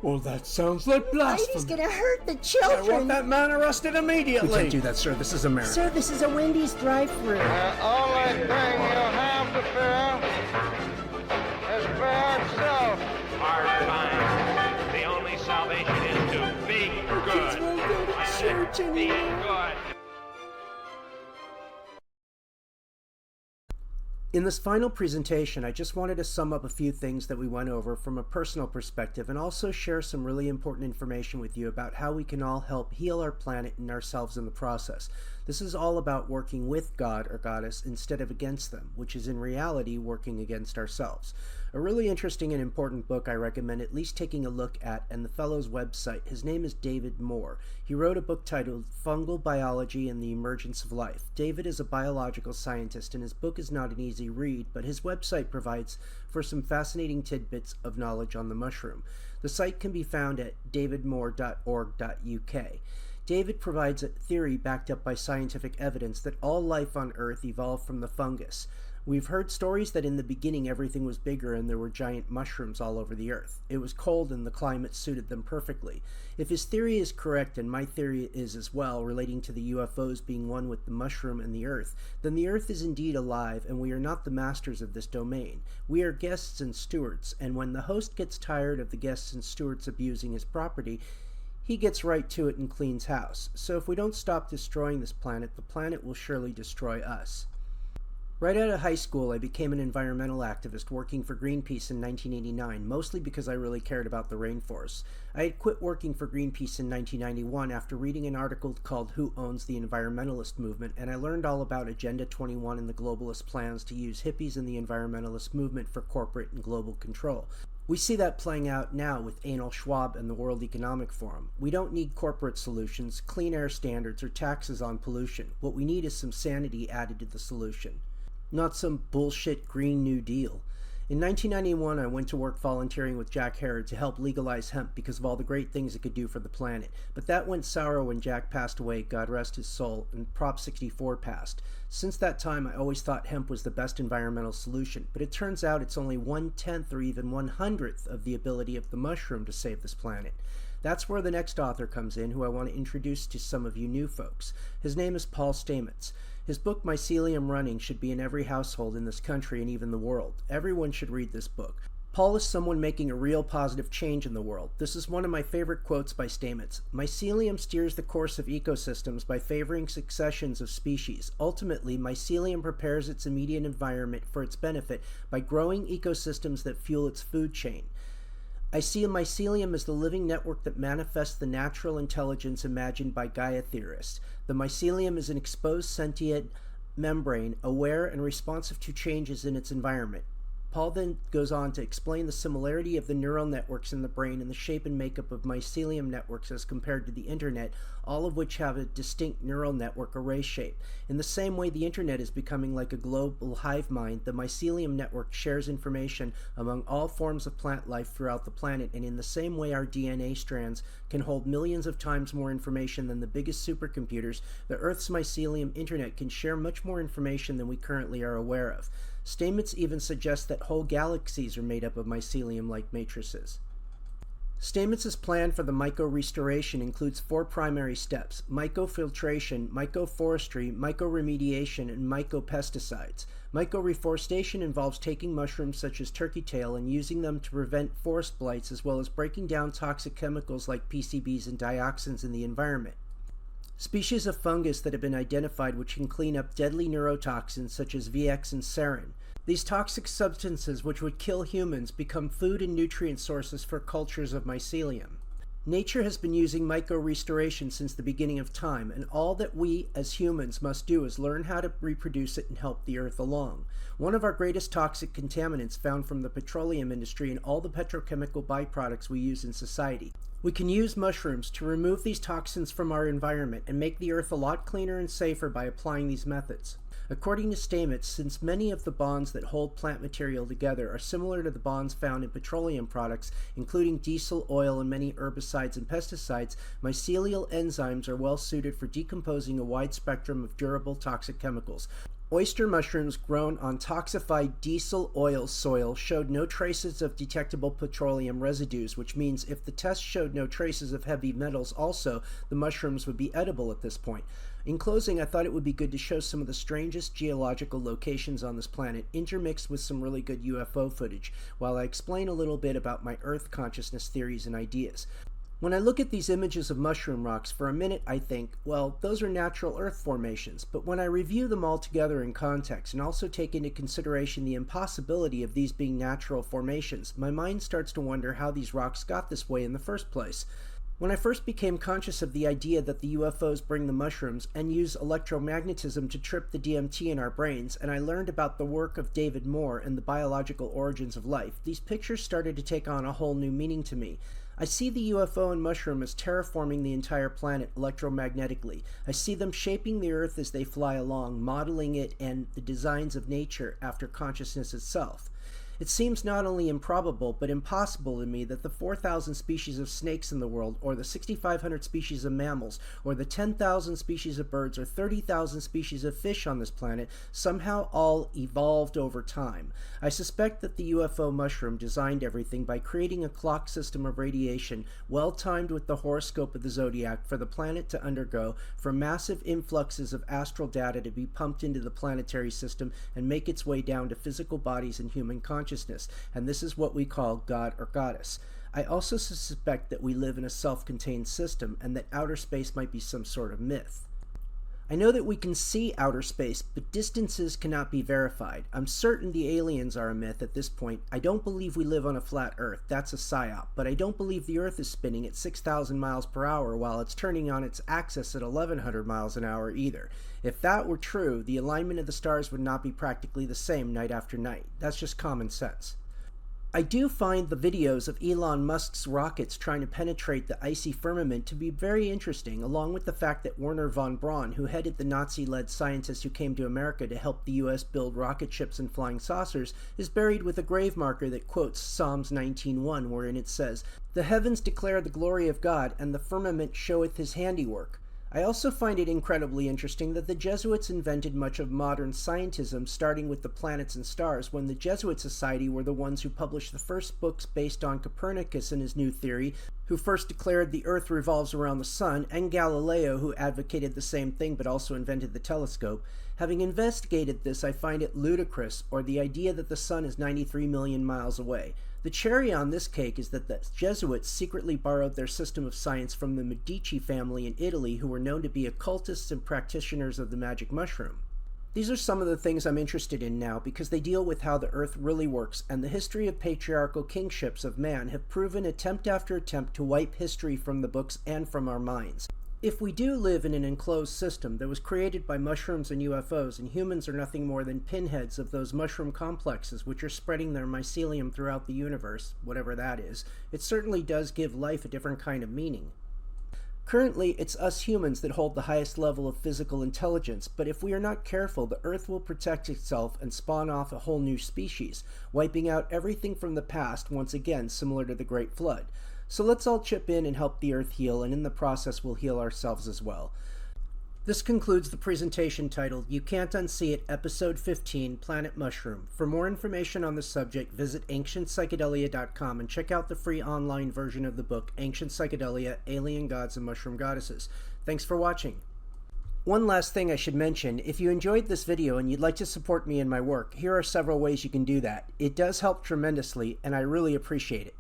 Well, that sounds like blasphemy. He's gonna hurt the I children. want that man arrested immediately. We can't do that, sir. This is America. Sir, this is a Wendy's drive-thru. Only thing you'll have to fear is fear itself. Hard times. The only salvation is to be good. Be good. In this final presentation, I just wanted to sum up a few things that we went over from a personal perspective and also share some really important information with you about how we can all help heal our planet and ourselves in the process. This is all about working with God or Goddess instead of against them, which is in reality working against ourselves. A really interesting and important book I recommend at least taking a look at, and the fellow's website. His name is David Moore. He wrote a book titled Fungal Biology and the Emergence of Life. David is a biological scientist, and his book is not an easy read, but his website provides for some fascinating tidbits of knowledge on the mushroom. The site can be found at davidmoore.org.uk. David provides a theory backed up by scientific evidence that all life on Earth evolved from the fungus. We've heard stories that in the beginning everything was bigger and there were giant mushrooms all over the Earth. It was cold and the climate suited them perfectly. If his theory is correct, and my theory is as well, relating to the UFOs being one with the mushroom and the Earth, then the Earth is indeed alive and we are not the masters of this domain. We are guests and stewards, and when the host gets tired of the guests and stewards abusing his property, he gets right to it and cleans house. So if we don't stop destroying this planet, the planet will surely destroy us. Right out of high school, I became an environmental activist working for Greenpeace in 1989, mostly because I really cared about the rainforests. I had quit working for Greenpeace in 1991 after reading an article called Who Owns the Environmentalist Movement, and I learned all about Agenda 21 and the globalist plans to use hippies and the environmentalist movement for corporate and global control. We see that playing out now with Anil Schwab and the World Economic Forum. We don't need corporate solutions, clean air standards, or taxes on pollution. What we need is some sanity added to the solution, not some bullshit Green New Deal. In 1991, I went to work volunteering with Jack Herod to help legalize hemp because of all the great things it could do for the planet. But that went sour when Jack passed away, God rest his soul, and Prop 64 passed. Since that time, I always thought hemp was the best environmental solution, but it turns out it's only 1/10 or even 1/100th of the ability of the mushroom to save this planet. That's where the next author comes in, who I want to introduce to some of you new folks. His name is Paul Stamets. His book, Mycelium Running, should be in every household in this country and even the world. Everyone should read this book. Paul is someone making a real positive change in the world. This is one of my favorite quotes by Stamets. Mycelium steers the course of ecosystems by favoring successions of species. Ultimately, mycelium prepares its immediate environment for its benefit by growing ecosystems that fuel its food chain. I see a mycelium as the living network that manifests the natural intelligence imagined by Gaia theorists. The mycelium is an exposed sentient membrane, aware and responsive to changes in its environment. Paul then goes on to explain the similarity of the neural networks in the brain and the shape and makeup of mycelium networks as compared to the internet, all of which have a distinct neural network array shape. In the same way the internet is becoming like a global hive mind, the mycelium network shares information among all forms of plant life throughout the planet, and in the same way our DNA strands can hold millions of times more information than the biggest supercomputers, the Earth's mycelium internet can share much more information than we currently are aware of. Stamets even suggests that whole galaxies are made up of mycelium-like matrices. Stamets' plan for the myco-restoration includes 4 primary steps: myco-filtration, myco-forestry, myco-remediation, and myco-pesticides. Myco-reforestation involves taking mushrooms such as turkey tail and using them to prevent forest blights, as well as breaking down toxic chemicals like PCBs and dioxins in the environment. Species of fungus that have been identified which can clean up deadly neurotoxins such as VX and sarin. These toxic substances, which would kill humans, become food and nutrient sources for cultures of mycelium. Nature has been using myco-restoration since the beginning of time, and all that we as humans must do is learn how to reproduce it and help the Earth along. One of our greatest toxic contaminants found from the petroleum industry and all the petrochemical byproducts we use in society. We can use mushrooms to remove these toxins from our environment and make the Earth a lot cleaner and safer by applying these methods. According to Stamets, since many of the bonds that hold plant material together are similar to the bonds found in petroleum products, including diesel, oil, and many herbicides and pesticides, mycelial enzymes are well suited for decomposing a wide spectrum of durable toxic chemicals. Oyster mushrooms grown on toxified diesel oil soil showed no traces of detectable petroleum residues, which means if the test showed no traces of heavy metals also, the mushrooms would be edible at this point. In closing, I thought it would be good to show some of the strangest geological locations on this planet, intermixed with some really good UFO footage, while I explain a little bit about my Earth consciousness theories and ideas. When I look at these images of mushroom rocks, for a minute I think, well, those are natural Earth formations, but when I review them all together in context and also take into consideration the impossibility of these being natural formations, my mind starts to wonder how these rocks got this way in the first place. When I first became conscious of the idea that the UFOs bring the mushrooms and use electromagnetism to trip the DMT in our brains, and I learned about the work of David Moore and the biological origins of life, these pictures started to take on a whole new meaning to me. I see the UFO and mushroom as terraforming the entire planet electromagnetically. I see them shaping the Earth as they fly along, modeling it and the designs of nature after consciousness itself. It seems not only improbable, but impossible to me that the 4,000 species of snakes in the world, or the 6,500 species of mammals, or the 10,000 species of birds, or 30,000 species of fish on this planet somehow all evolved over time. I suspect that the UFO mushroom designed everything by creating a clock system of radiation well timed with the horoscope of the zodiac for the planet to undergo, for massive influxes of astral data to be pumped into the planetary system and make its way down to physical bodies and human consciousness, and this is what we call God or Goddess. I also suspect that we live in a self-contained system and that outer space might be some sort of myth. I know that we can see outer space, but distances cannot be verified. I'm certain the aliens are a myth at this point. I don't believe we live on a flat Earth. That's a psyop. But I don't believe the Earth is spinning at 6,000 miles per hour while it's turning on its axis at 1,100 miles an hour either. If that were true, the alignment of the stars would not be practically the same night after night. That's just common sense. I do find the videos of Elon Musk's rockets trying to penetrate the icy firmament to be very interesting, along with the fact that Werner von Braun, who headed the Nazi-led scientists who came to America to help the U.S. build rocket ships and flying saucers, is buried with a grave marker that quotes Psalms 19:1, wherein it says, "The heavens declare the glory of God, and the firmament showeth his handiwork." I also find it incredibly interesting that the Jesuits invented much of modern scientism, starting with the planets and stars, when the Jesuit Society were the ones who published the first books based on Copernicus and his new theory, who first declared the Earth revolves around the sun, and Galileo, who advocated the same thing but also invented the telescope. Having investigated this, I find it ludicrous, or the idea that the sun is 93 million miles away. The cherry on this cake is that the Jesuits secretly borrowed their system of science from the Medici family in Italy, who were known to be occultists and practitioners of the magic mushroom. These are some of the things I'm interested in now because they deal with how the Earth really works, and the history of patriarchal kingships of man have proven attempt after attempt to wipe history from the books and from our minds. If we do live in an enclosed system that was created by mushrooms and UFOs, and humans are nothing more than pinheads of those mushroom complexes which are spreading their mycelium throughout the universe, whatever that is, it certainly does give life a different kind of meaning. Currently, it's us humans that hold the highest level of physical intelligence, but if we are not careful, the Earth will protect itself and spawn off a whole new species, wiping out everything from the past once again, similar to the Great Flood. So let's all chip in and help the Earth heal, and in the process we'll heal ourselves as well. This concludes the presentation titled You Can't Unsee It, Episode 15, Planet Mushroom. For more information on the subject, visit AncientPsychedelia.com and check out the free online version of the book, Ancient Psychedelia, Alien Gods and Mushroom Goddesses. Thanks for watching. One last thing I should mention, if you enjoyed this video and you'd like to support me in my work, here are several ways you can do that. It does help tremendously, and I really appreciate it.